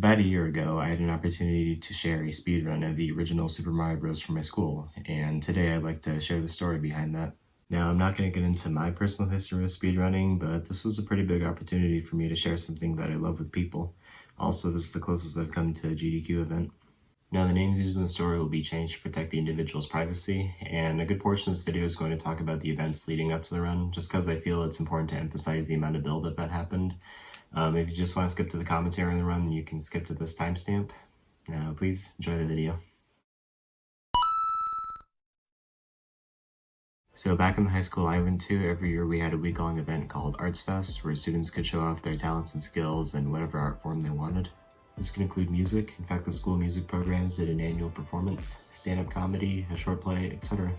About a year ago, I had an opportunity to share a speedrun of the original Super Mario Bros. From my school, and today I'd like to share the story behind that. Now, I'm not going to get into my personal history with speedrunning, but this was a pretty big opportunity for me to share something that I love with people. Also, this is the closest I've come to a GDQ event. Now, the names used in the story will be changed to protect the individual's privacy, and a good portion of this video is going to talk about the events leading up to the run, just because I feel it's important to emphasize the amount of build-up that happened. If you just want to skip to the commentary on the run, you can skip to this timestamp. Now, please enjoy the video. So back in the high school I went to, every year we had a week-long event called Arts Fest, where students could show off their talents and skills in whatever art form they wanted. This could include music. In fact, the school music programs did an annual performance, stand-up comedy, a short play, etc.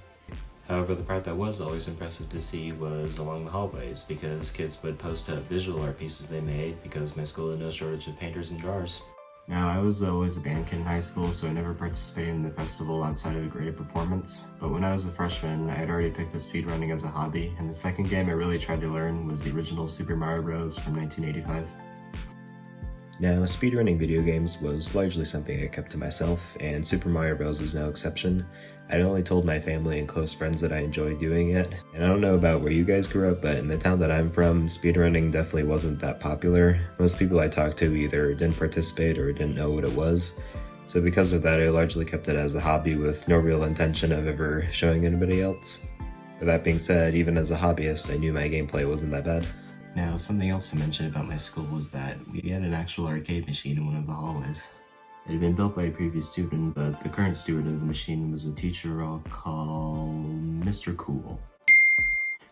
However, the part that was always impressive to see was along the hallways, because kids would post up visual art pieces they made, because my school had no shortage of painters and drawers. Now, I was always a band kid in high school, so I never participated in the festival outside of a graded performance, but when I was a freshman, I had already picked up speedrunning as a hobby, and the second game I really tried to learn was the original Super Mario Bros. From 1985. Now, speedrunning video games was largely something I kept to myself, and Super Mario Bros. Was no exception. I'd only told my family and close friends that I enjoyed doing it, and I don't know about where you guys grew up, but in the town that I'm from, speedrunning definitely wasn't that popular. Most people I talked to either didn't participate or didn't know what it was, so because of that I largely kept it as a hobby with no real intention of ever showing anybody else. But that being said, even as a hobbyist, I knew my gameplay wasn't that bad. Now, something else to mention about my school was that we had an actual arcade machine in one of the hallways. It had been built by a previous student, but the current steward of the machine was a teacher I'll call Mr. Cool,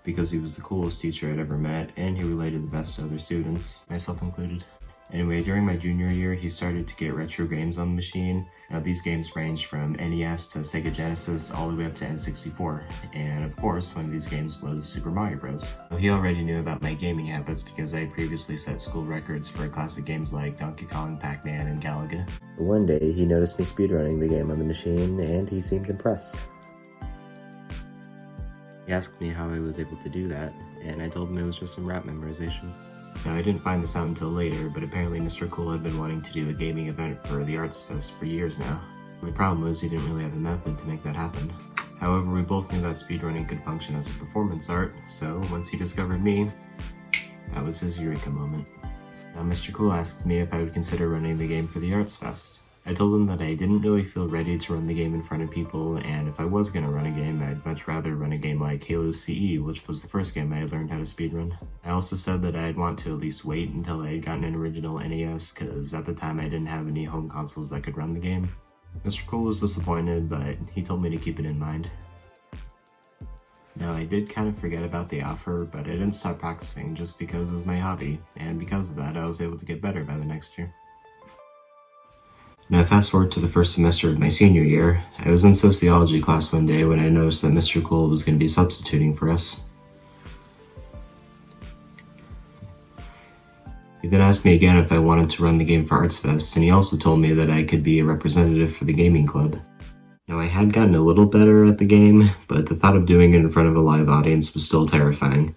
because he was the coolest teacher I'd ever met, and he related the best to other students, myself included. Anyway, during my junior year, he started to get retro games on the machine. Now, these games ranged from NES to Sega Genesis all the way up to N64, and of course, one of these games was Super Mario Bros. He already knew about my gaming habits because I had previously set school records for classic games like Donkey Kong, Pac-Man, and Galaga. One day, he noticed me speedrunning the game on the machine, and he seemed impressed. He asked me how I was able to do that, and I told him it was just some rap memorization. Now, I didn't find this out until later, but apparently Mr. Cool had been wanting to do a gaming event for the Arts Fest for years now. The problem was he didn't really have a method to make that happen. However, we both knew that speedrunning could function as a performance art, so once he discovered me, that was his eureka moment. Now, Mr. Cool asked me if I would consider running the game for the Arts Fest. I told him that I didn't really feel ready to run the game in front of people, and if I was going to run a game, I'd much rather run a game like Halo CE, which was the first game I had learned how to speedrun. I also said that I'd want to at least wait until I had gotten an original NES, because at the time I didn't have any home consoles that could run the game. Mr. Cool was disappointed, but he told me to keep it in mind. Now, I did kind of forget about the offer, but I didn't stop practicing just because it was my hobby, and because of that I was able to get better by the next year. Now, fast forward to the first semester of my senior year. I was in sociology class one day when I noticed that Mr. Cool was going to be substituting for us. He then asked me again if I wanted to run the game for Arts Fest, and he also told me that I could be a representative for the gaming club. Now, I had gotten a little better at the game, but the thought of doing it in front of a live audience was still terrifying.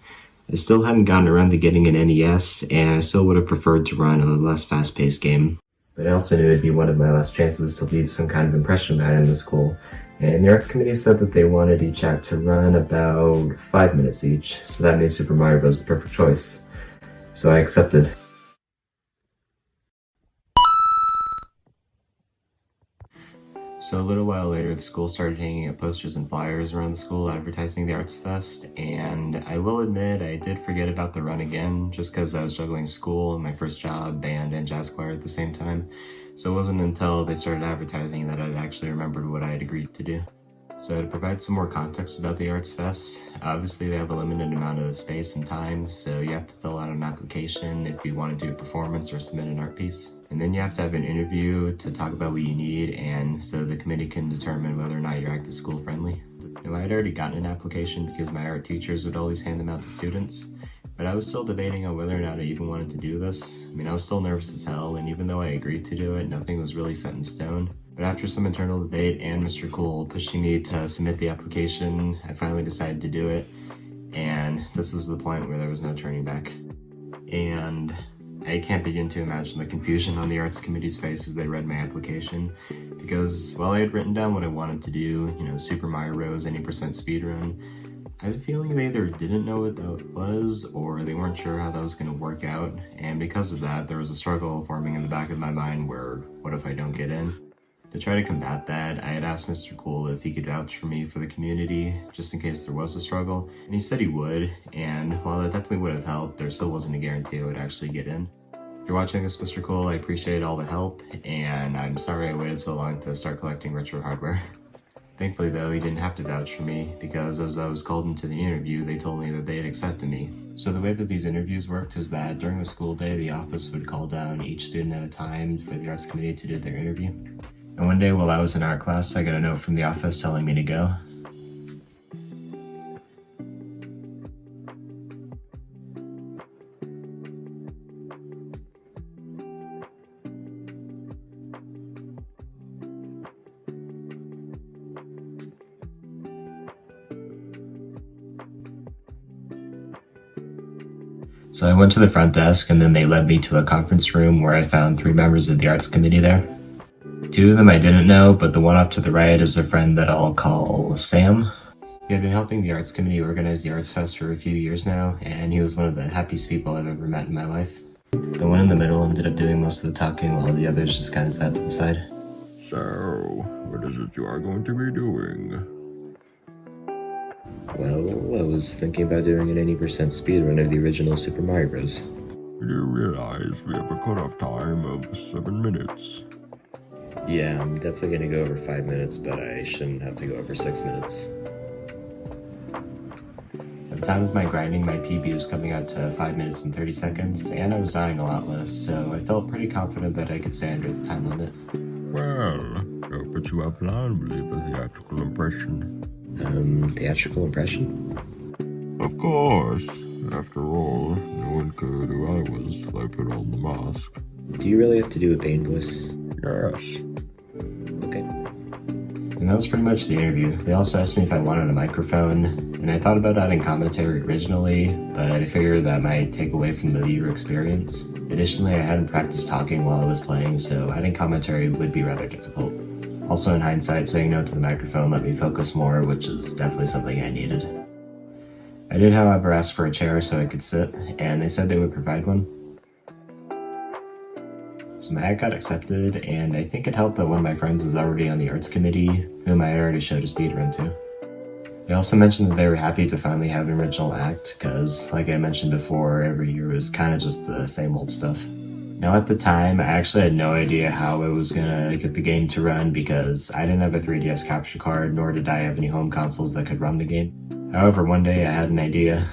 I still hadn't gotten around to getting an NES, and I still would have preferred to run a less fast-paced game. But I also knew it'd be one of my last chances to leave some kind of impression behind in the school, and the arts committee said that they wanted each act to run about 5 minutes each, so that made Super Mario Bros. The perfect choice. So I accepted. So a little while later, the school started hanging up posters and flyers around the school advertising the Arts Fest, and I will admit I did forget about the run again, just because I was juggling school and my first job, band, and jazz choir at the same time, so it wasn't until they started advertising that I'd actually remembered what I had agreed to do. So to provide some more context about the Arts Fest, obviously they have a limited amount of space and time, so you have to fill out an application if you want to do a performance or submit an art piece. And then you have to have an interview to talk about what you need, and so the committee can determine whether or not your act is school friendly. Now, I had already gotten an application because my art teachers would always hand them out to students, but I was still debating on whether or not I even wanted to do this. I mean, I was still nervous as hell, and even though I agreed to do it, nothing was really set in stone. But after some internal debate and Mr. Cool pushing me to submit the application, I finally decided to do it, and this is the point where there was no turning back. And I can't begin to imagine the confusion on the arts committee's face as they read my application, because while I had written down what I wanted to do, Super Mario Bros. Any percent speedrun, I had a feeling they either didn't know what that was, or they weren't sure how that was going to work out, and because of that, there was a struggle forming in the back of my mind where, what if I don't get in? To try to combat that, I had asked Mr. Cool if he could vouch for me for the community, just in case there was a struggle, and he said he would, and while that definitely would have helped, there still wasn't a guarantee I would actually get in. If you're watching this, Mr. Cool, I appreciate all the help, and I'm sorry I waited so long to start collecting retro hardware. Thankfully though, he didn't have to vouch for me, because as I was called into the interview, they told me that they had accepted me. So the way that these interviews worked is that during the school day, the office would call down each student at a time for the arts committee to do their interview. And one day while I was in art class, I got a note from the office telling me to go. So I went to the front desk and then they led me to a conference room where I found 3 members of the arts committee there. 2 of them I didn't know, but the one up to the right is a friend that I'll call Sam. He had been helping the arts committee organize the Arts Fest for a few years now, and he was one of the happiest people I've ever met in my life. The one in the middle ended up doing most of the talking while the others just kind of sat to the side. So, what is it you are going to be doing? Well, I was thinking about doing an 80% speedrun of the original Super Mario Bros. Do you realize we have a cutoff time of 7 minutes? Yeah, I'm definitely gonna go over 5 minutes, but I shouldn't have to go over 6 minutes. At the time of my grinding, my PB was coming out to 5 minutes and 30 seconds, and I was dying a lot less, so I felt pretty confident that I could stay under the time limit. Well, so but you have planned to leave a theatrical impression. Theatrical impression? Of course. After all, no one cared who I was till I put on the mask. Do you really have to do a Bane voice? Yes. Okay. And that was pretty much the interview. They also asked me if I wanted a microphone, and I thought about adding commentary originally, but I figured that might take away from the viewer experience. Additionally, I hadn't practiced talking while I was playing, so adding commentary would be rather difficult. Also in hindsight, saying no to the microphone let me focus more, which is definitely something I needed. I did, however, ask for a chair so I could sit, and they said they would provide one. So my ad got accepted, and I think it helped that one of my friends was already on the arts committee, whom I had already showed a speedrun to. They also mentioned that they were happy to finally have an original act, because, like I mentioned before, every year was kind of just the same old stuff. Now at the time, I actually had no idea how I was gonna get the game to run because I didn't have a 3DS capture card, nor did I have any home consoles that could run the game. However, one day I had an idea.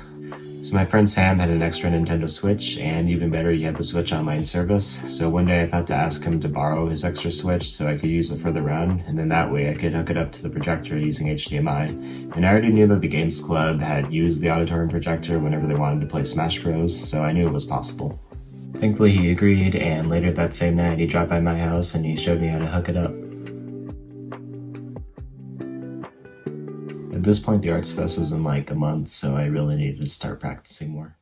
So my friend Sam had an extra Nintendo Switch, and even better, he had the Switch Online service. So one day I thought to ask him to borrow his extra Switch so I could use it for the run, and then that way I could hook it up to the projector using HDMI. And I already knew that the Games Club had used the auditorium projector whenever they wanted to play Smash Bros, so I knew it was possible. Thankfully he agreed, and later that same night he dropped by my house and he showed me how to hook it up. At this point the Arts Fest was in like a month, so I really needed to start practicing more.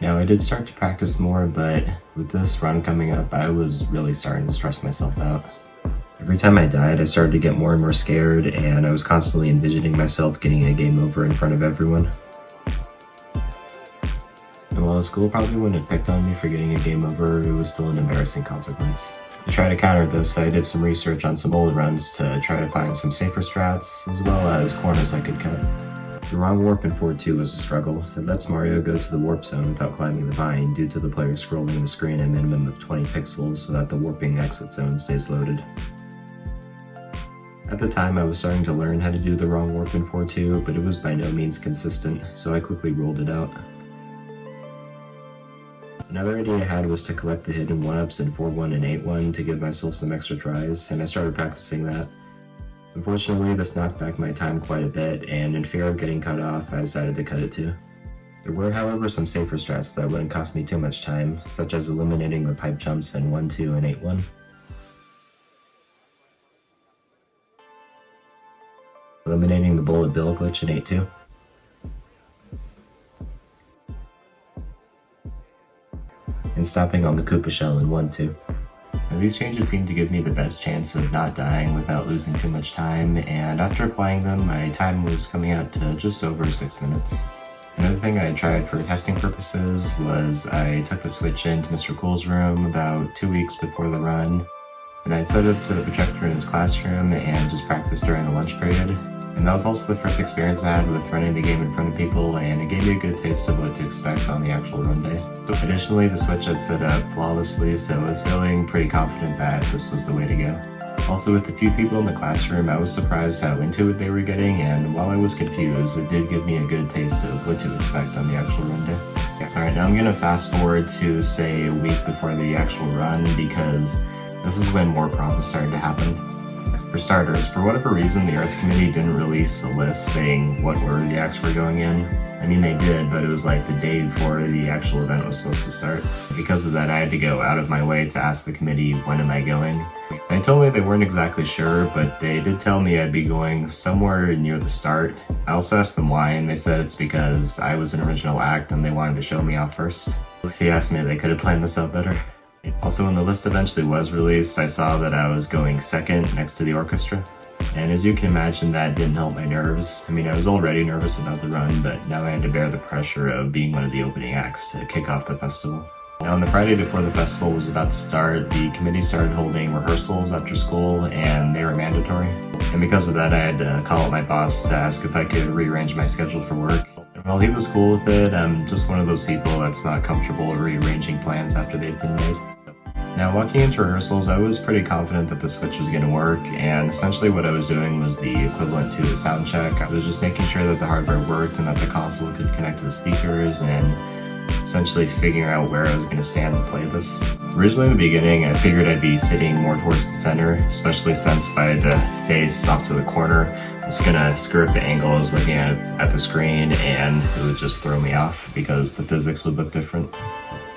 Now I did start to practice more, but with this run coming up, I was really starting to stress myself out. Every time I died, I started to get more and more scared, and I was constantly envisioning myself getting a game over in front of everyone. And while the school probably wouldn't have picked on me for getting a game over, it was still an embarrassing consequence. To try to counter this, I did some research on some old runs to try to find some safer strats, as well as corners I could cut. The wrong warp in 4-2 was a struggle. It lets Mario go to the warp zone without climbing the vine due to the player scrolling the screen a minimum of 20 pixels so that the warping exit zone stays loaded. At the time, I was starting to learn how to do the wrong warp in 4-2, but it was by no means consistent, so I quickly ruled it out. Another idea I had was to collect the hidden 1-ups in 4-1 and 8-1 to give myself some extra tries, and I started practicing that. Unfortunately, this knocked back my time quite a bit, and in fear of getting cut off, I decided to cut it too. There were, however, some safer strats that wouldn't cost me too much time, such as eliminating the pipe jumps in 1-2 and 8-1. Eliminating the bullet bill glitch in 8-2. and stopping on the Koopa shell in one too. Now, these changes seem to give me the best chance of not dying without losing too much time, and after applying them, my time was coming out to just over 6 minutes. Another thing I tried for testing purposes was I took the Switch into Mr. Cool's room about 2 weeks before the run, and I set it up to the projector in his classroom and just practiced during the lunch period. And that was also the first experience I had with running the game in front of people, and it gave me a good taste of what to expect on the actual run day. Additionally, the Switch had set up flawlessly, so I was feeling pretty confident that this was the way to go. Also, with a few people in the classroom, I was surprised how into it they were getting, and while I was confused, it did give me a good taste of what to expect on the actual run day. Alright, now I'm gonna fast forward to, say, a week before the actual run, because this is when more problems started to happen. For starters, for whatever reason, the arts committee didn't release a list saying what order the acts were going in. I mean, they did, but it was like the day before the actual event was supposed to start. Because of that, I had to go out of my way to ask the committee, when am I going? They told me they weren't exactly sure, but they did tell me I'd be going somewhere near the start. I also asked them why, and they said it's because I was an original act and they wanted to show me off first. If you asked me, they could have planned this out better. Also, when the list eventually was released, I saw that I was going second next to the orchestra. And as you can imagine, that didn't help my nerves. I mean, I was already nervous about the run, but now I had to bear the pressure of being one of the opening acts to kick off the festival. Now, on the Friday before the festival was about to start, the committee started holding rehearsals after school, and they were mandatory. And because of that, I had to call up my boss to ask if I could rearrange my schedule for work. And while he was cool with it, I'm just one of those people that's not comfortable rearranging plans after they've been made. Now, walking into rehearsals, I was pretty confident that the Switch was going to work, and essentially what I was doing was the equivalent to a sound check. I was just making sure that the hardware worked and that the console could connect to the speakers, and essentially figuring out where I was going to stand and play this. Originally in the beginning, I figured I'd be sitting more towards the center, especially since if I had to face off to the corner, it's going to screw up the angle I was looking at the screen, and it would just throw me off because the physics would look different.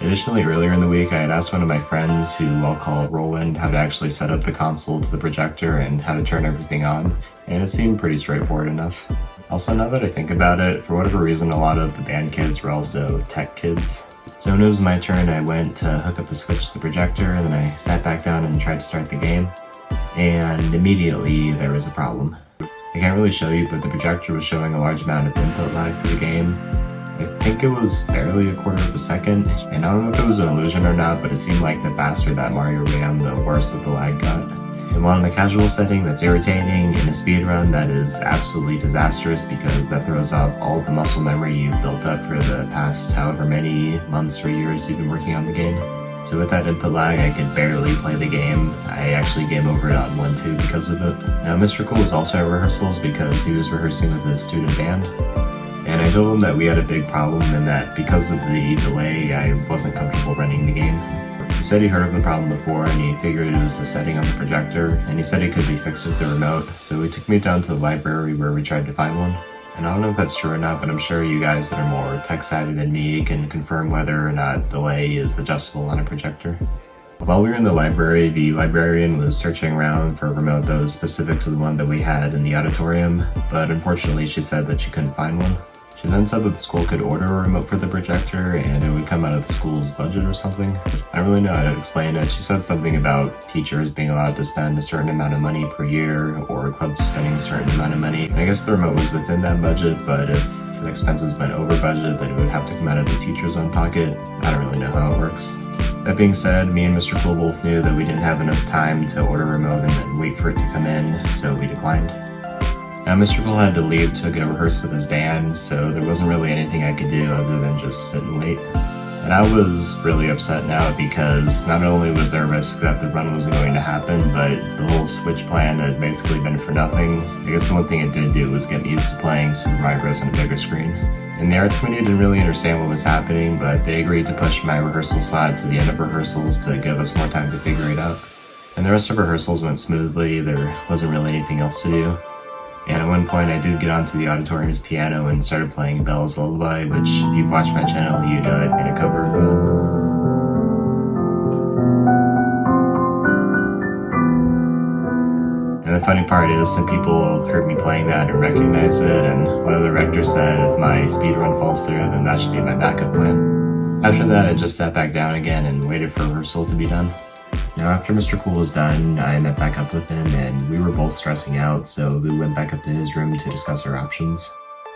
Additionally, earlier in the week, I had asked one of my friends, who I'll call Roland, how to actually set up the console to the projector and how to turn everything on, and it seemed pretty straightforward enough. Also, now that I think about it, for whatever reason, a lot of the band kids were also tech kids. So when it was my turn, I went to hook up the Switch to the projector, and then I sat back down and tried to start the game, and immediately there was a problem. I can't really show you, but the projector was showing a large amount of input lag for the game. I think it was barely a quarter of a second, and I don't know if it was an illusion or not, but it seemed like the faster that Mario ran, the worse that the lag got. And while in the casual setting that's irritating, in a speedrun that is absolutely disastrous because that throws off all the muscle memory you've built up for the past however many months or years you've been working on the game. So with that input lag, I could barely play the game. I actually game over it on 1-2 because of it. Now, Mr. Cool was also at rehearsals because he was rehearsing with his student band. And I told him that we had a big problem and that because of the delay, I wasn't comfortable running the game. He said he heard of the problem before and he figured it was a setting on the projector, and he said it could be fixed with the remote, so he took me down to the library where we tried to find one. And I don't know if that's true or not, but I'm sure you guys that are more tech savvy than me can confirm whether or not delay is adjustable on a projector. While we were in the library, the librarian was searching around for a remote that was specific to the one that we had in the auditorium, but unfortunately she said that she couldn't find one. She then said that the school could order a remote for the projector and it would come out of the school's budget or something. I don't really know how to explain it. She said something about teachers being allowed to spend a certain amount of money per year or clubs spending a certain amount of money. And I guess the remote was within that budget, but if the expenses went over budget, then it would have to come out of the teacher's own pocket. I don't really know how it works. That being said, me and Mr. Cool both knew that we didn't have enough time to order a remote and then wait for it to come in, so we declined. Now, Mr. Cool had to leave to go rehearse with his band, so there wasn't really anything I could do other than just sit and wait. And I was really upset now because not only was there a risk that the run wasn't going to happen, but the whole Switch plan had basically been for nothing. I guess the one thing it did do was get me used to playing Super Mario Bros. On a bigger screen. And the arts committee didn't really understand what was happening, but they agreed to push my rehearsal slot to the end of rehearsals to give us more time to figure it out. And the rest of rehearsals went smoothly, there wasn't really anything else to do. And at one point I did get onto the auditorium's piano and started playing Bella's Lullaby, which if you've watched my channel, you know I've made a cover of it. And the funny part is some people heard me playing that and recognized it, and one of the directors said if my speedrun falls through, then that should be my backup plan. After that, I just sat back down again and waited for rehearsal to be done. Now, after Mr. Cool was done, I met back up with him, and we were both stressing out, so we went back up to his room to discuss our options.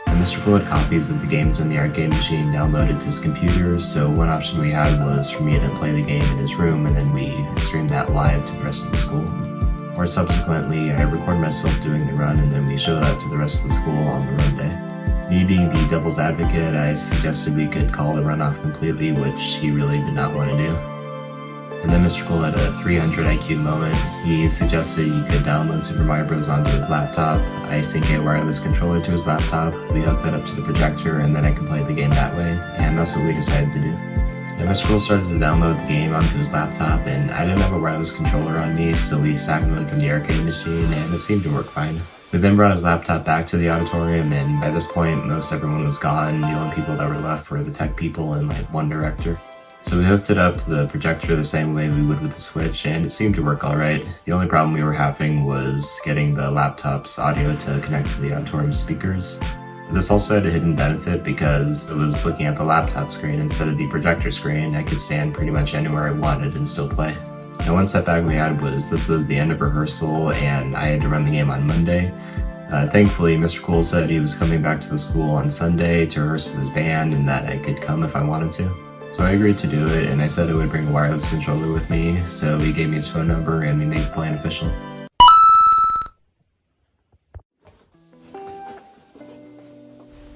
And Mr. Cool had copies of the games in the arcade machine downloaded to his computer, so one option we had was for me to play the game in his room, and then we streamed that live to the rest of the school. Or subsequently, I recorded myself doing the run, and then we showed that to the rest of the school on the run day. Me being the devil's advocate, I suggested we could call the run off completely, which he really did not want to do. And then Mr. Cole had a 300 IQ moment. He suggested he could download Super Mario Bros. Onto his laptop. I sync a wireless controller to his laptop, we hook that up to the projector, and then I can play the game that way, and that's what we decided to do. And Mr. Cole started to download the game onto his laptop, and I didn't have a wireless controller on me, so we downloaded from the arcade machine, and it seemed to work fine. We then brought his laptop back to the auditorium, and by this point, most everyone was gone. The only people that were left were the tech people and like one director. So we hooked it up to the projector the same way we would with the Switch, and it seemed to work alright. The only problem we were having was getting the laptop's audio to connect to the auditorium speakers. But this also had a hidden benefit because it was looking at the laptop screen instead of the projector screen. I could stand pretty much anywhere I wanted and still play. And one setback we had was this was the end of rehearsal and I had to run the game on Monday. Thankfully, Mr. Cool said he was coming back to the school on Sunday to rehearse with his band and that I could come if I wanted to. So I agreed to do it, and I said I would bring a wireless controller with me, so he gave me his phone number and we made the plan official.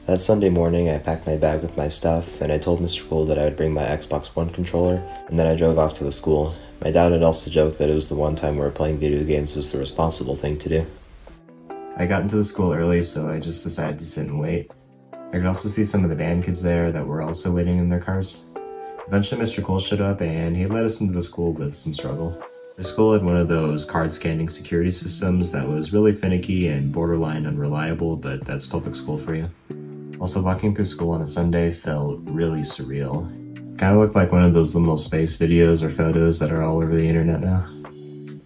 That Sunday morning, I packed my bag with my stuff, and I told Mr. Cool that I would bring my Xbox One controller, and then I drove off to the school. My dad had also joked that it was the one time where playing video games was the responsible thing to do. I got into the school early, so I just decided to sit and wait. I could also see some of the band kids there that were also waiting in their cars. Eventually, Mr. Cole showed up, and he led us into the school with some struggle. The school had one of those card-scanning security systems that was really finicky and borderline unreliable, but that's public school for you. Also, walking through school on a Sunday felt really surreal. Kinda looked like one of those liminal space videos or photos that are all over the internet now.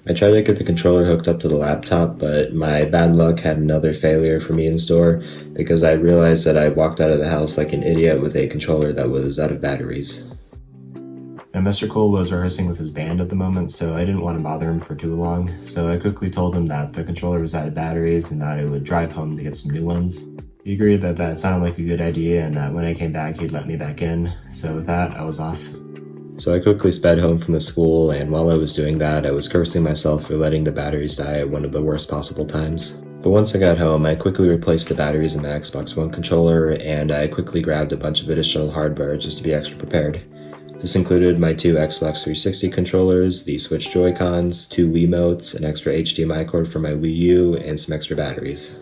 I tried to get the controller hooked up to the laptop, but my bad luck had another failure for me in store because I realized that I walked out of the house like an idiot with a controller that was out of batteries. And Mr. Cole was rehearsing with his band at the moment, so I didn't want to bother him for too long, so I quickly told him that the controller was out of batteries and that I would drive home to get some new ones. He agreed that that sounded like a good idea and that when I came back he'd let me back in, so with that I was off. So I quickly sped home from the school, and while I was doing that I was cursing myself for letting the batteries die at one of the worst possible times. But once I got home, I quickly replaced the batteries in my Xbox One controller, and I quickly grabbed a bunch of additional hardware just to be extra prepared. This included my two Xbox 360 controllers, the Switch Joy-Cons, two Wiimotes, an extra HDMI cord for my Wii U, and some extra batteries.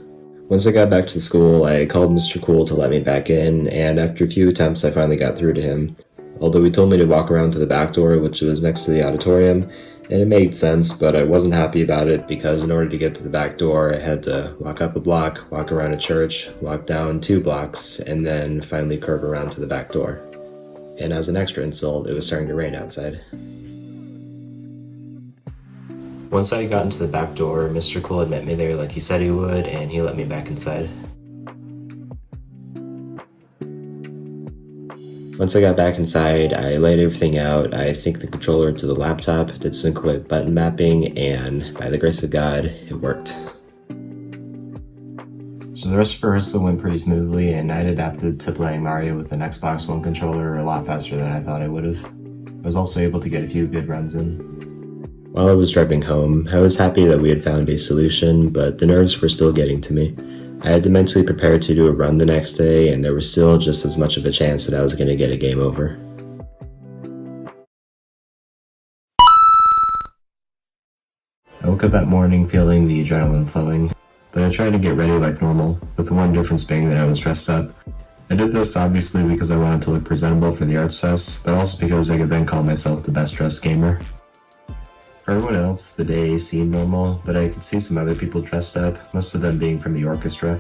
Once I got back to the school, I called Mr. Cool to let me back in, and after a few attempts I finally got through to him. Although he told me to walk around to the back door, which was next to the auditorium, and it made sense, but I wasn't happy about it because in order to get to the back door, I had to walk up a block, walk around a church, walk down 2 blocks, and then finally curve around to the back door. And as an extra insult, it was starting to rain outside. Once I got into the back door, Mr. Cool had met me there like he said he would, and he let me back inside. Once I got back inside, I laid everything out, I synced the controller to the laptop, did some quick button mapping, and by the grace of God, it worked. So the rest of rehearsal went pretty smoothly, and I'd adapted to playing Mario with an Xbox One controller a lot faster than I thought I would have. I was also able to get a few good runs in. While I was driving home, I was happy that we had found a solution, but the nerves were still getting to me. I had mentally prepared to do a run the next day, and there was still just as much of a chance that I was going to get a game over. I woke up that morning feeling the adrenaline flowing, but I tried to get ready like normal, with the one difference being that I was dressed up. I did this obviously because I wanted to look presentable for the Arts Fest, but also because I could then call myself the best dressed gamer. For everyone else, the day seemed normal, but I could see some other people dressed up, most of them being from the orchestra.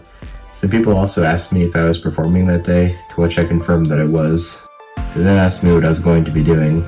Some people also asked me if I was performing that day, to which I confirmed that I was. They then asked me what I was going to be doing.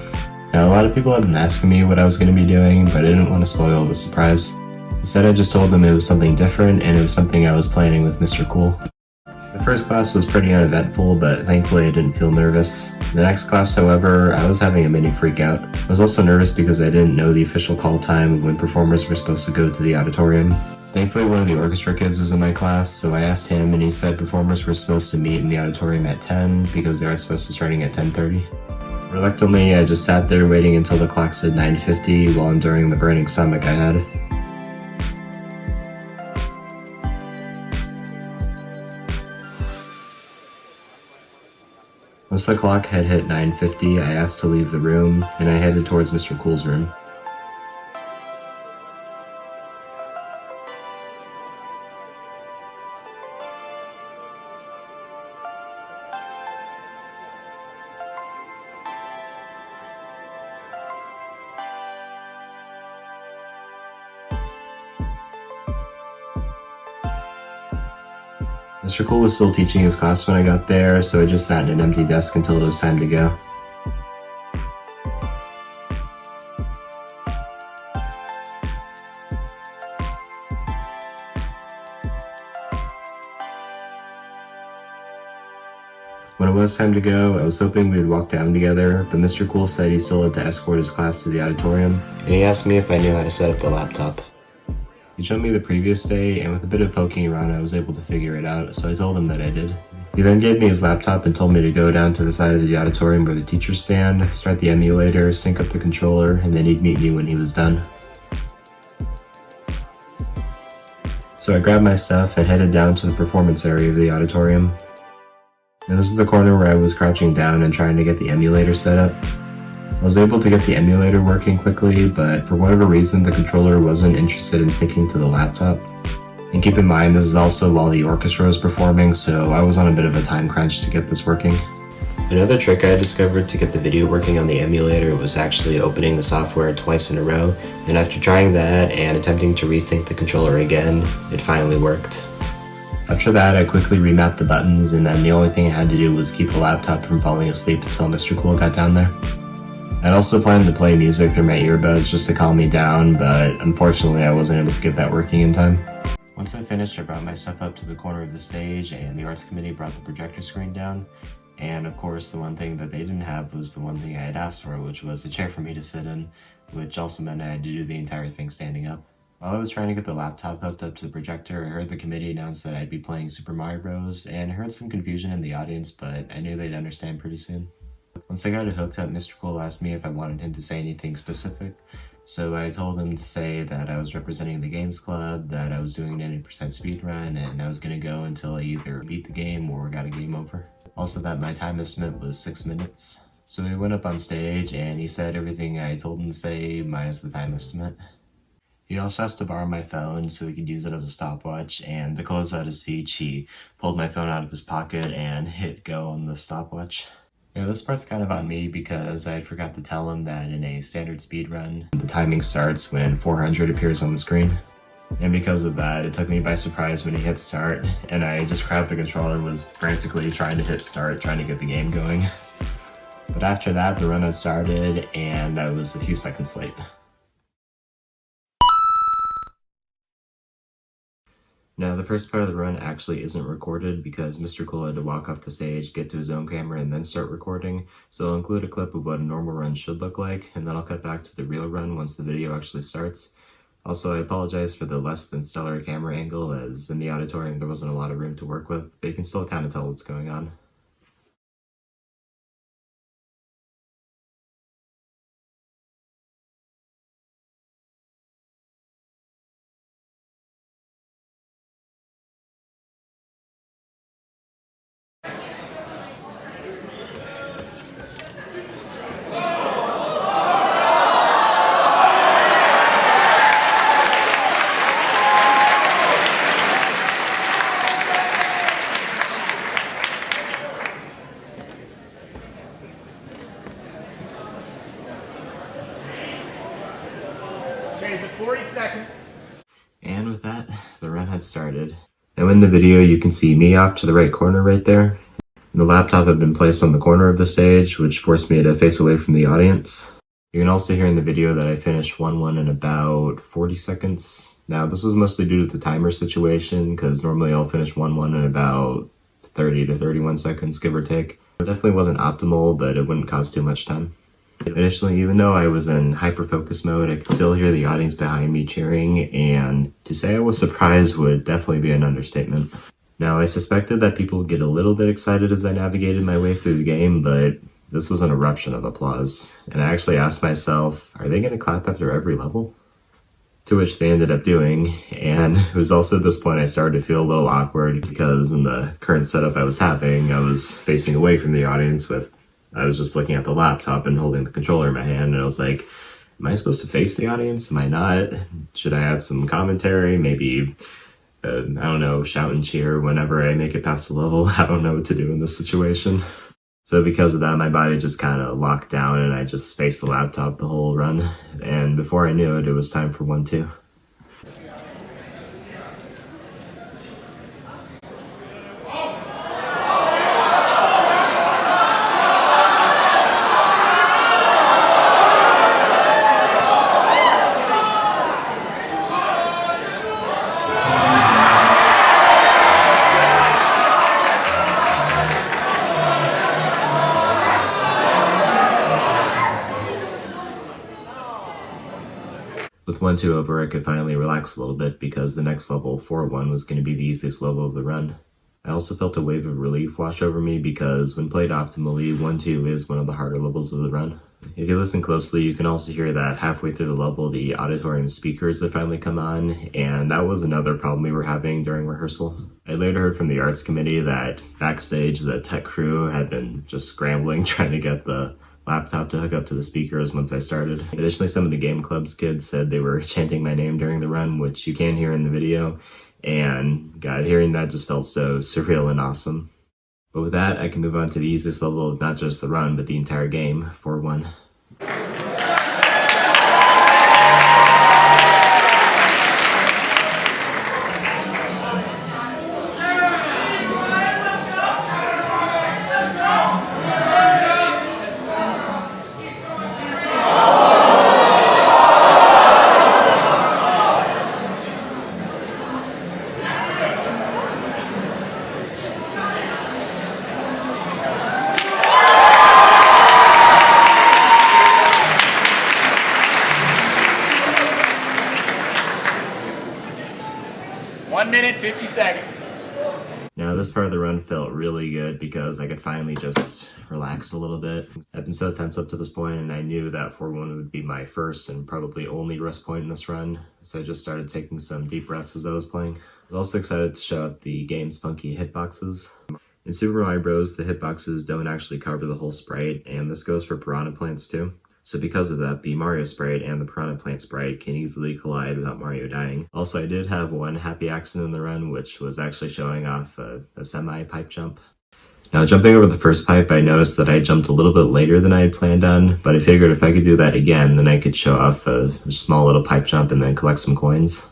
Now, a lot of people had been asking me what I was going to be doing, but I didn't want to spoil the surprise. Instead, I just told them it was something different, and it was something I was planning with Mr. Cool. The first class was pretty uneventful, but thankfully I didn't feel nervous. The next class, however, I was having a mini freak out. I was also nervous because I didn't know the official call time of when performers were supposed to go to the auditorium. Thankfully, one of the orchestra kids was in my class, so I asked him and he said performers were supposed to meet in the auditorium at 10 because the art fest was starting at 10:30. Reluctantly, I just sat there waiting until the clock said 9:50 while enduring the burning stomach I had. Once the clock had hit 9:50, I asked to leave the room, and I headed towards Mr. Cool's room. Mr. Cool was still teaching his class when I got there, so I just sat at an empty desk until it was time to go. When it was time to go, I was hoping we would walk down together, but Mr. Cool said he still had to escort his class to the auditorium, and he asked me if I knew how to set up the laptop. He showed me the previous day, and with a bit of poking around I was able to figure it out, so I told him that I did. He then gave me his laptop and told me to go down to the side of the auditorium where the teachers stand, start the emulator, sync up the controller, and then he'd meet me when he was done. So I grabbed my stuff and headed down to the performance area of the auditorium. Now this is the corner where I was crouching down and trying to get the emulator set up. I was able to get the emulator working quickly, but for whatever reason the controller wasn't interested in syncing to the laptop. And keep in mind, this is also while the orchestra was performing, so I was on a bit of a time crunch to get this working. Another trick I discovered to get the video working on the emulator was actually opening the software twice in a row, and after trying that and attempting to resync the controller again, it finally worked. After that, I quickly remapped the buttons, and then the only thing I had to do was keep the laptop from falling asleep until Mr. Cool got down there. I'd also planned to play music through my earbuds just to calm me down, but unfortunately I wasn't able to get that working in time. Once I finished, I brought my stuff up to the corner of the stage, and the arts committee brought the projector screen down. And of course, the one thing that they didn't have was the one thing I had asked for, which was a chair for me to sit in, which also meant I had to do the entire thing standing up. While I was trying to get the laptop hooked up to the projector, I heard the committee announce that I'd be playing Super Mario Bros. And I heard some confusion in the audience, but I knew they'd understand pretty soon. Once I got it hooked up, Mr. Cool asked me if I wanted him to say anything specific, so I told him to say that I was representing the games club, that I was doing an 80% speedrun, and I was going to go until I either beat the game or got a game over. Also that my time estimate was 6 minutes. So we went up on stage and he said everything I told him to say minus the time estimate. He also asked to borrow my phone so he could use it as a stopwatch, and to close out his speech he pulled my phone out of his pocket and hit go on the stopwatch. Yeah, this part's kind of on me because I forgot to tell him that in a standard speedrun, the timing starts when 400 appears on the screen. And because of that, it took me by surprise when he hit start, and I just grabbed the controller and was frantically trying to hit start, trying to get the game going. But after that, the run had started, and I was a few seconds late. Now, the first part of the run actually isn't recorded because Mr. Cool had to walk off the stage, get to his own camera, and then start recording, so I'll include a clip of what a normal run should look like, and then I'll cut back to the real run once the video actually starts. Also, I apologize for the less than stellar camera angle, as in the auditorium there wasn't a lot of room to work with, but you can still kind of tell what's going on. Okay, so 40 seconds. And with that, the run had started. Now in the video you can see me off to the right corner right there. And the laptop had been placed on the corner of the stage, which forced me to face away from the audience. You can also hear in the video that I finished 1-1 in about 40 seconds. Now this was mostly due to the timer situation, because normally I'll finish 1-1 in about 30 to 31 seconds, give or take. It definitely wasn't optimal, but it wouldn't cause too much time. Additionally, even though I was in hyper-focus mode, I could still hear the audience behind me cheering, and to say I was surprised would definitely be an understatement. Now, I suspected that people would get a little bit excited as I navigated my way through the game, but this was an eruption of applause, and I actually asked myself, are they going to clap after every level? To which they ended up doing, and it was also at this point I started to feel a little awkward because in the current setup I was having, I was facing away from the audience I was just looking at the laptop and holding the controller in my hand, and I was like, am I supposed to face the audience? Am I not? Should I add some commentary? Maybe, I don't know, shout and cheer whenever I make it past the level? I don't know what to do in this situation. So because of that, my body just kind of locked down and I just faced the laptop the whole run. And before I knew it, it was time for 1-2. With 1-2 over, I could finally relax a little bit because the next level, 4-1, was going to be the easiest level of the run. I also felt a wave of relief wash over me because when played optimally, 1-2 is one of the harder levels of the run. If you listen closely, you can also hear that halfway through the level, the auditorium speakers had finally come on, and that was another problem we were having during rehearsal. I later heard from the arts committee that backstage, the tech crew had been just scrambling trying to get the laptop to hook up to the speakers once I started. Additionally, some of the game club's kids said they were chanting my name during the run, which you can hear in the video, and God, hearing that just felt so surreal and awesome. But with that, I can move on to the easiest level of not just the run, but the entire game, 4-1. minute, 50 seconds. Now, this part of the run felt really good because I could finally just relax a little bit. I've been so tense up to this point, and I knew that 4-1 would be my first and probably only rest point in this run, so I just started taking some deep breaths as I was playing. I was also excited to show off the game's funky hitboxes. In Super Mario Bros., the hitboxes don't actually cover the whole sprite, and this goes for piranha plants too. So because of that, the Mario sprite and the Piranha Plant sprite can easily collide without Mario dying. Also, I did have one happy accident in the run, which was actually showing off a semi-pipe jump. Now, jumping over the first pipe, I noticed that I jumped a little bit later than I had planned on, but I figured if I could do that again, then I could show off a small little pipe jump and then collect some coins.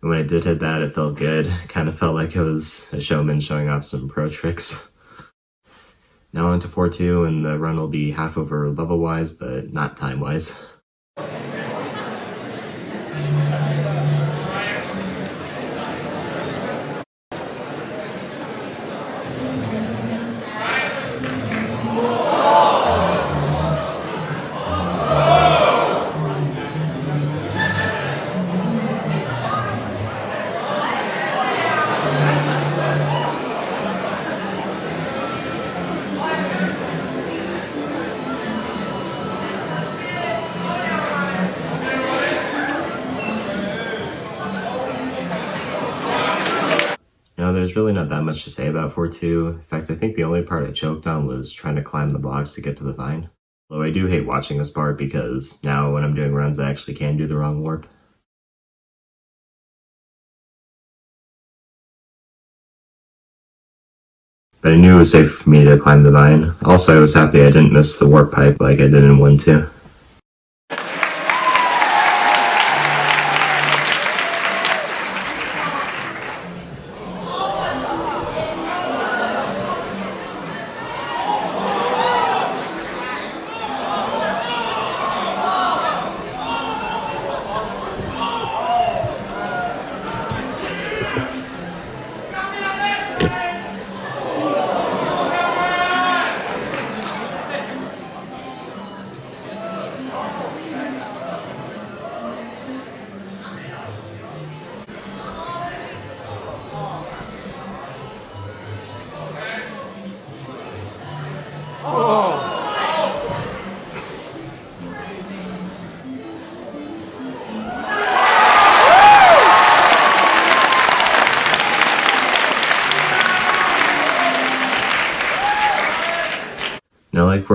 And when I did hit that, it felt good. It kind of felt like I was a showman showing off some pro tricks. Now on to 4-2, and the run will be half over level-wise, but not time-wise. Now, there's really not that much to say about 4-2. In fact, I think the only part I choked on was trying to climb the blocks to get to the vine. Although I do hate watching this part because now when I'm doing runs, I actually can do the wrong warp. But I knew it was safe for me to climb the vine. Also, I was happy I didn't miss the warp pipe like I did in 1-2.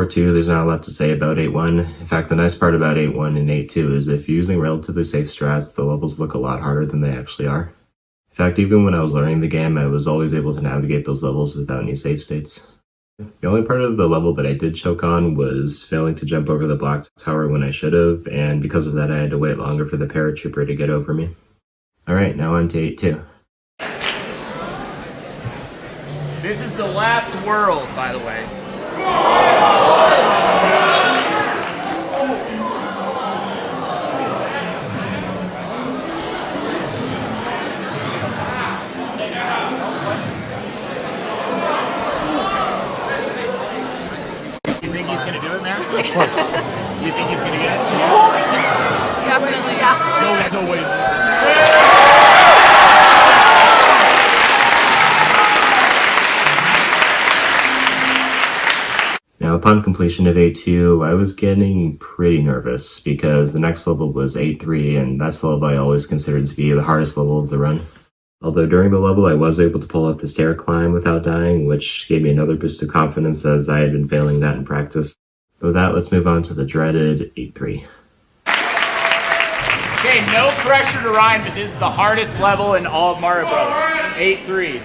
8.4 2, there's not a lot to say about 8.1. In fact, the nice part about 8.1 and 8.2 is if you're using relatively safe strats, the levels look a lot harder than they actually are. In fact, even when I was learning the game, I was always able to navigate those levels without any save states. The only part of the level that I did choke on was failing to jump over the block tower when I should have, and because of that I had to wait longer for the paratrooper to get over me. Alright, now on to 8.2. This is the last world, by the way. You think he's gonna do it, man? Of course. You think he's gonna get it? Definitely, yeah. No way. Now, upon completion of 8.2, I was getting pretty nervous because the next level was 8.3, and that's the level I always considered to be the hardest level of the run. Although during the level I was able to pull off the stair climb without dying, which gave me another boost of confidence as I had been failing that in practice. With that, let's move on to the dreaded 8.3. Okay, no pressure to Ryan, but this is the hardest level in all of Mario Bros. 8.3.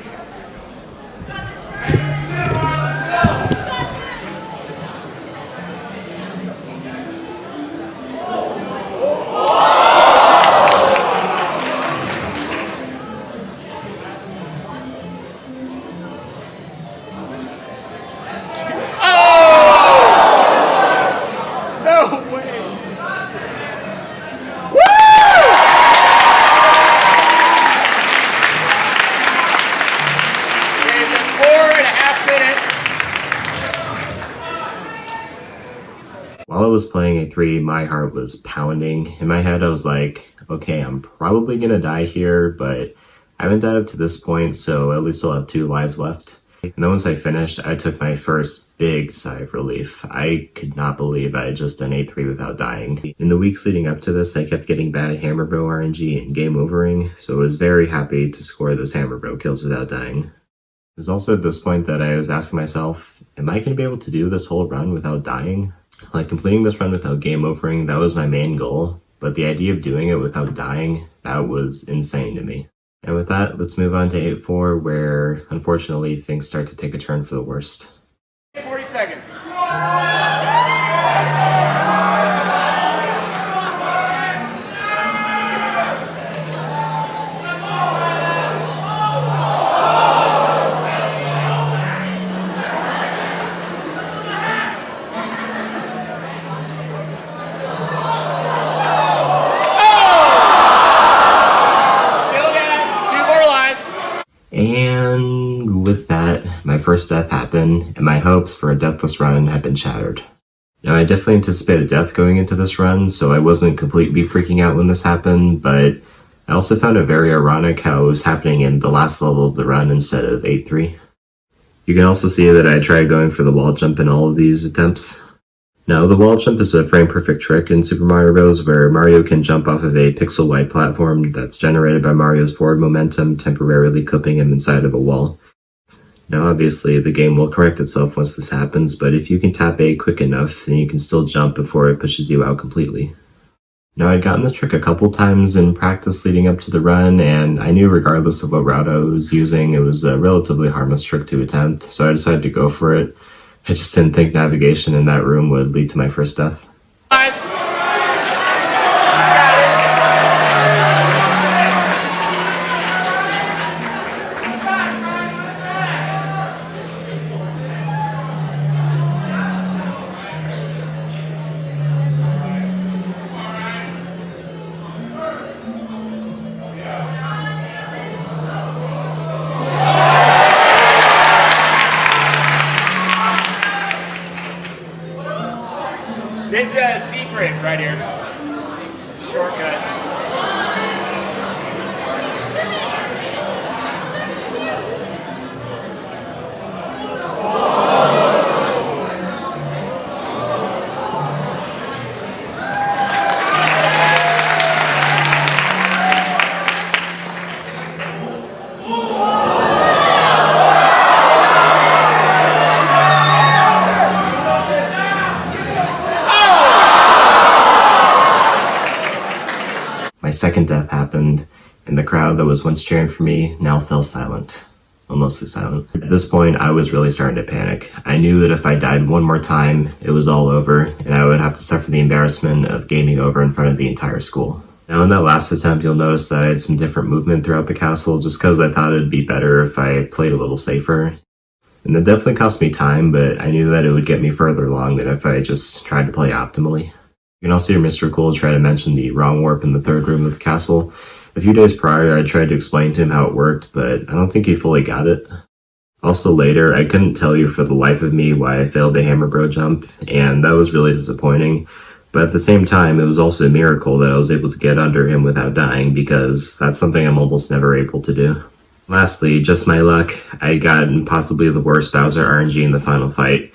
While I was playing 8.3, my heart was pounding. In my head, I was like, okay, I'm probably gonna die here, but I haven't died up to this point, so at least I'll have 2 lives left. And then once I finished, I took my first big sigh of relief. I could not believe I had just done 8.3 without dying. In the weeks leading up to this, I kept getting bad hammer bro RNG and game overing, so I was very happy to score those hammer bro kills without dying. It was also at this point that I was asking myself, am I going to be able to do this whole run without dying? Like, completing this run without game overing, that was my main goal, but the idea of doing it without dying, that was insane to me. And with that, let's move on to 8.4, where, unfortunately, things start to take a turn for the worst. 40 seconds. And with that, my first death happened, and my hopes for a deathless run had been shattered. Now, I definitely anticipated death going into this run, so I wasn't completely freaking out when this happened, but I also found it very ironic how it was happening in the last level of the run instead of 8.3. You can also see that I tried going for the wall jump in all of these attempts. Now, the wall jump is a frame-perfect trick in Super Mario Bros. Where Mario can jump off of a pixel-wide platform that's generated by Mario's forward momentum, temporarily clipping him inside of a wall. Now, obviously, the game will correct itself once this happens, but if you can tap A quick enough, then you can still jump before it pushes you out completely. Now, I'd gotten this trick a couple times in practice leading up to the run, and I knew regardless of what route I was using, it was a relatively harmless trick to attempt, so I decided to go for it. I just didn't think navigation in that room would lead to my first death. This is a secret right here. It's a shortcut. My second death happened, and the crowd that was once cheering for me now fell silent. Well, mostly silent. At this point, I was really starting to panic. I knew that if I died one more time, it was all over, and I would have to suffer the embarrassment of gaming over in front of the entire school. Now, in that last attempt, you'll notice that I had some different movement throughout the castle, just because I thought it'd be better if I played a little safer. And that definitely cost me time, but I knew that it would get me further along than if I just tried to play optimally. You can also hear Mr. Cool try to mention the wrong warp in the third room of the castle. A few days prior, I tried to explain to him how it worked, but I don't think he fully got it. Also later, I couldn't tell you for the life of me why I failed the hammer bro jump, and that was really disappointing. But at the same time, it was also a miracle that I was able to get under him without dying, because that's something I'm almost never able to do. Lastly, just my luck, I got possibly the worst Bowser RNG in the final fight.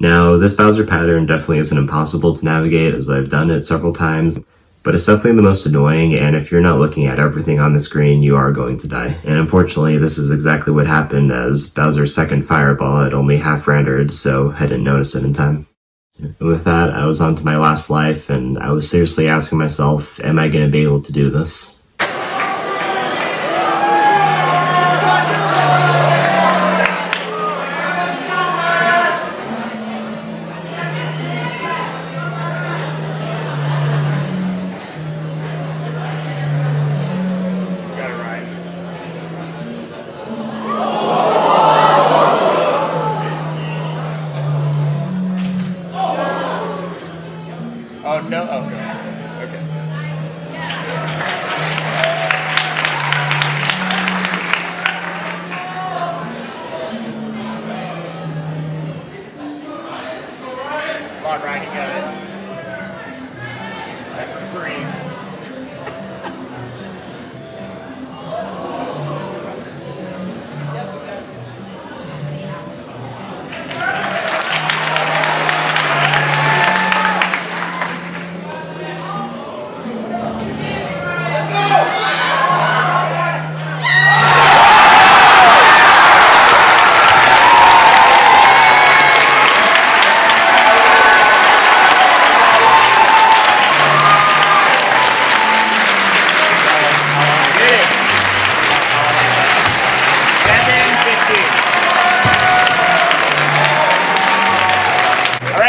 Now, this Bowser pattern definitely isn't impossible to navigate, as I've done it several times, but it's definitely the most annoying, and if you're not looking at everything on the screen, you are going to die. And unfortunately, this is exactly what happened, as Bowser's second fireball had only half rendered, so I didn't notice it in time. And with that, I was on to my last life, and I was seriously asking myself, am I going to be able to do this? Oh no, oh no. Okay. Come on, Ryan, you got it. Breathe.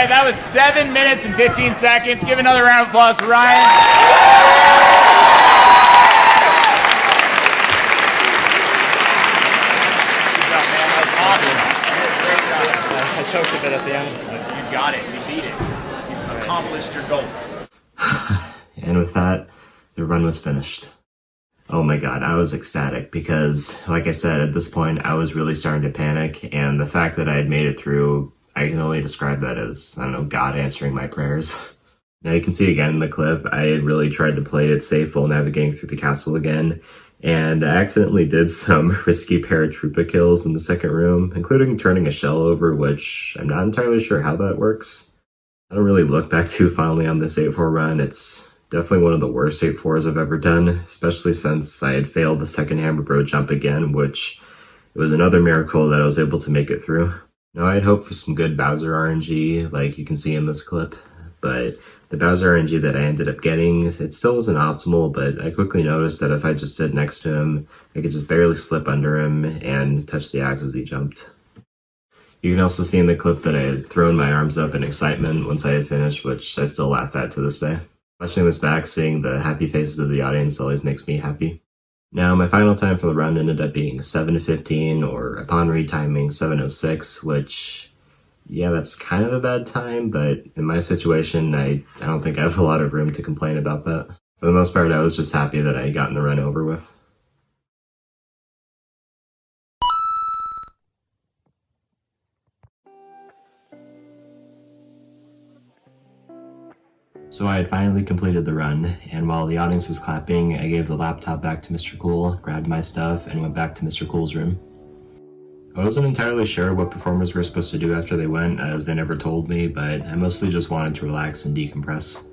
That was 7 minutes and 15 seconds. Give another round of applause for Ryan. Good job, man. That was awesome. Great job. I choked a bit at the end. You got it. You beat it. You accomplished your goal. And with that, the run was finished. Oh my god, I was ecstatic because, like I said, at this point I was really starting to panic, and the fact that I had made it through, I can only describe that as, I don't know, God answering my prayers. Now you can see again in the clip, I had really tried to play it safe while navigating through the castle again, and I accidentally did some risky paratroopa kills in the second room, including turning a shell over, which I'm not entirely sure how that works. I don't really look back too fondly on this 8-4 run. It's definitely one of the worst 8-4s I've ever done, especially since I had failed the second hammer bro jump again, which it was another miracle that I was able to make it through. Now, I had hoped for some good Bowser RNG, like you can see in this clip, but the Bowser RNG that I ended up getting, it still wasn't optimal, but I quickly noticed that if I just stood next to him, I could just barely slip under him and touch the axe as he jumped. You can also see in the clip that I had thrown my arms up in excitement once I had finished, which I still laugh at to this day. Watching this back, seeing the happy faces of the audience always makes me happy. Now, my final time for the run ended up being 7:15, or upon retiming 7:06, which, yeah, that's kind of a bad time, but in my situation, I don't think I have a lot of room to complain about that. For the most part, I was just happy that I had gotten the run over with. So I had finally completed the run, and while the audience was clapping, I gave the laptop back to Mr. Cool, grabbed my stuff, and went back to Mr. Cool's room. I wasn't entirely sure what performers were supposed to do after they went, as they never told me, but I mostly just wanted to relax and decompress.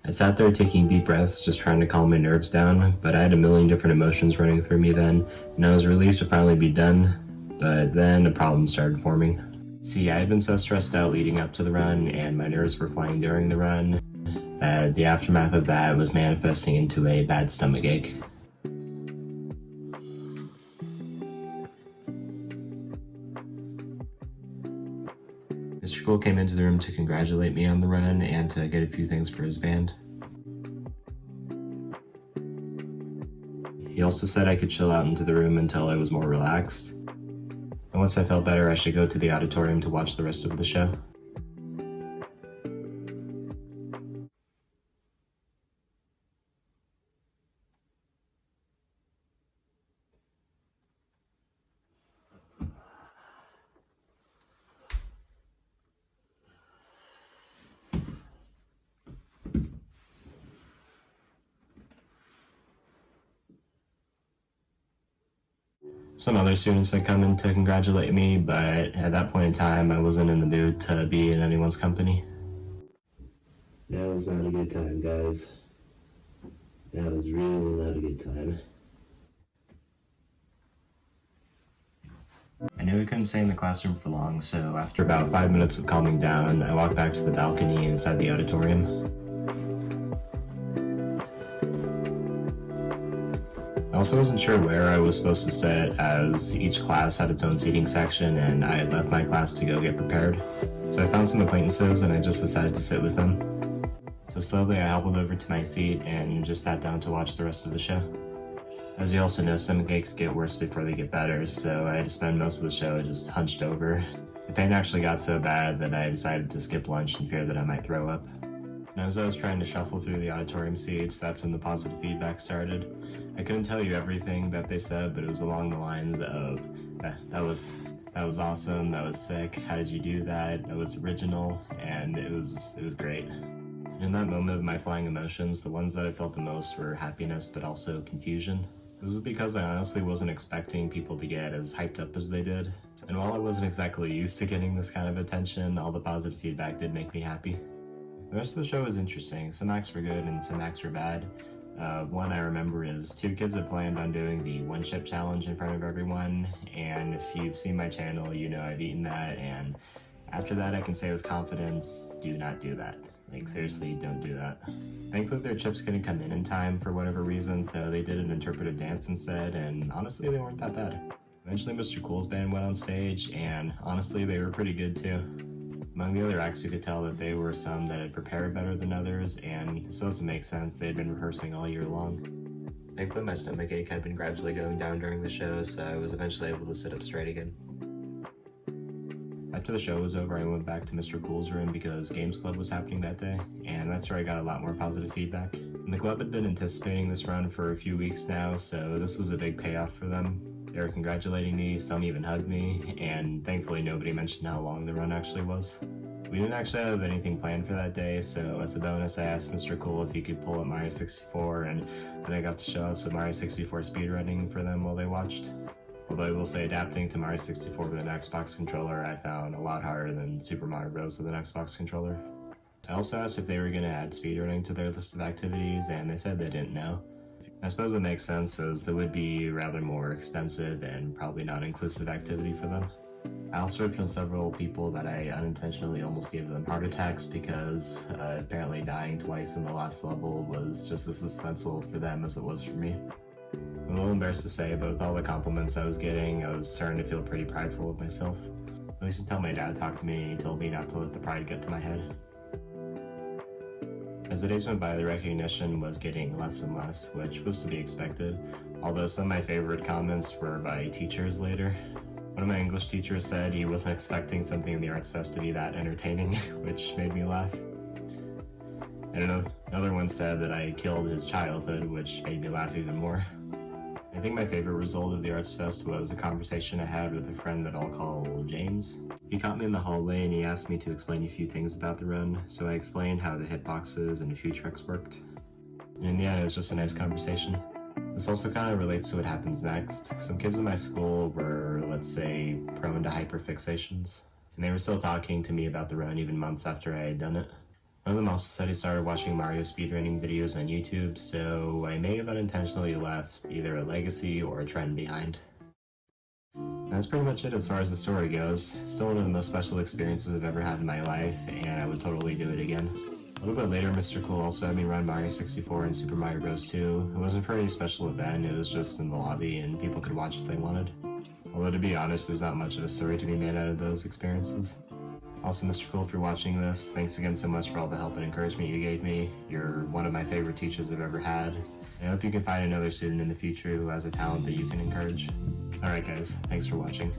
I sat there taking deep breaths, just trying to calm my nerves down, but I had a million different emotions running through me then, and I was relieved to finally be done, but then a problem started forming. See, I had been so stressed out leading up to the run, and my nerves were flying during the run, The aftermath of that was manifesting into a bad stomach ache. Mr. Cole came into the room to congratulate me on the run and to get a few things for his band. He also said I could chill out into the room until I was more relaxed. And once I felt better, I should go to the auditorium to watch the rest of the show. Some other students had come in to congratulate me, but at that point in time, I wasn't in the mood to be in anyone's company. That was not a good time, guys. That was really not a good time. I knew I couldn't stay in the classroom for long, so after about 5 minutes of calming down, I walked back to the balcony inside the auditorium. I also wasn't sure where I was supposed to sit, as each class had its own seating section and I had left my class to go get prepared. So I found some acquaintances and I just decided to sit with them. So slowly I hobbled over to my seat and just sat down to watch the rest of the show. As you also know, stomach aches get worse before they get better, so I had to spend most of the show just hunched over. The pain actually got so bad that I decided to skip lunch in fear that I might throw up. And as I was trying to shuffle through the auditorium seats, that's when the positive feedback started. I couldn't tell you everything that they said, but it was along the lines of, that was awesome, that was sick, how did you do that, that was original, and it was great. And in that moment of my flying emotions, the ones that I felt the most were happiness, but also confusion. This is because I honestly wasn't expecting people to get as hyped up as they did. And while I wasn't exactly used to getting this kind of attention, all the positive feedback did make me happy. The rest of the show was interesting. Some acts were good and some acts were bad. One I remember is two kids that planned on doing the one chip challenge in front of everyone, and if you've seen my channel, you know I've eaten that, and after that I can say with confidence, do not do that. Like, seriously, don't do that. Thankfully their chips couldn't come in time for whatever reason, so they did an interpretive dance instead, and honestly they weren't that bad. Eventually Mr. Cool's band went on stage, and honestly they were pretty good too. Among the other acts, you could tell that they were some that had prepared better than others, and so as to make sense, they had been rehearsing all year long. Thankfully, my stomach ache had been gradually going down during the show, so I was eventually able to sit up straight again. After the show was over, I went back to Mr. Cool's room because Games Club was happening that day, and that's where I got a lot more positive feedback. And the club had been anticipating this run for a few weeks now, so this was a big payoff for them. They were congratulating me, some even hugged me, and thankfully nobody mentioned how long the run actually was. We didn't actually have anything planned for that day, so as a bonus I asked Mr. Cool if he could pull up Mario 64, and then I got to show up some Mario 64 speedrunning for them while they watched. Although I will say adapting to Mario 64 with an Xbox controller I found a lot harder than Super Mario Bros. With an Xbox controller. I also asked if they were going to add speedrunning to their list of activities, and they said they didn't know. I suppose it makes sense, as that would be rather more expensive and probably not inclusive activity for them. I also heard from several people that I unintentionally almost gave them heart attacks because apparently dying twice in the last level was just as suspenseful for them as it was for me. I'm a little embarrassed to say, but with all the compliments I was getting, I was starting to feel pretty prideful of myself. At least until my dad talked to me and he told me not to let the pride get to my head. As the days went by, the recognition was getting less and less, which was to be expected, although some of my favorite comments were by teachers later. One of my English teachers said he wasn't expecting something in the Arts Fest to be that entertaining, which made me laugh. And another one said that I killed his childhood, which made me laugh even more. I think my favorite result of the Arts Fest was a conversation I had with a friend that I'll call James. He caught me in the hallway and he asked me to explain a few things about the run, so I explained how the hitboxes and a few tricks worked. And in the end, it was just a nice conversation. This also kind of relates to what happens next. Some kids in my school were, let's say, prone to hyperfixations, and they were still talking to me about the run even months after I had done it. One of them also said he started watching Mario speedrunning videos on YouTube, so I may have unintentionally left either a legacy or a trend behind. And that's pretty much it as far as the story goes. It's still one of the most special experiences I've ever had in my life, and I would totally do it again. A little bit later, Mr. Cool also had me run Mario 64 and Super Mario Bros. 2. It wasn't for any special event, it was just in the lobby and people could watch if they wanted. Although to be honest, there's not much of a story to be made out of those experiences. Also, Mr. Cool, if you're watching this, thanks again so much for all the help and encouragement you gave me. You're one of my favorite teachers I've ever had. I hope you can find another student in the future who has a talent that you can encourage. Alright guys, thanks for watching.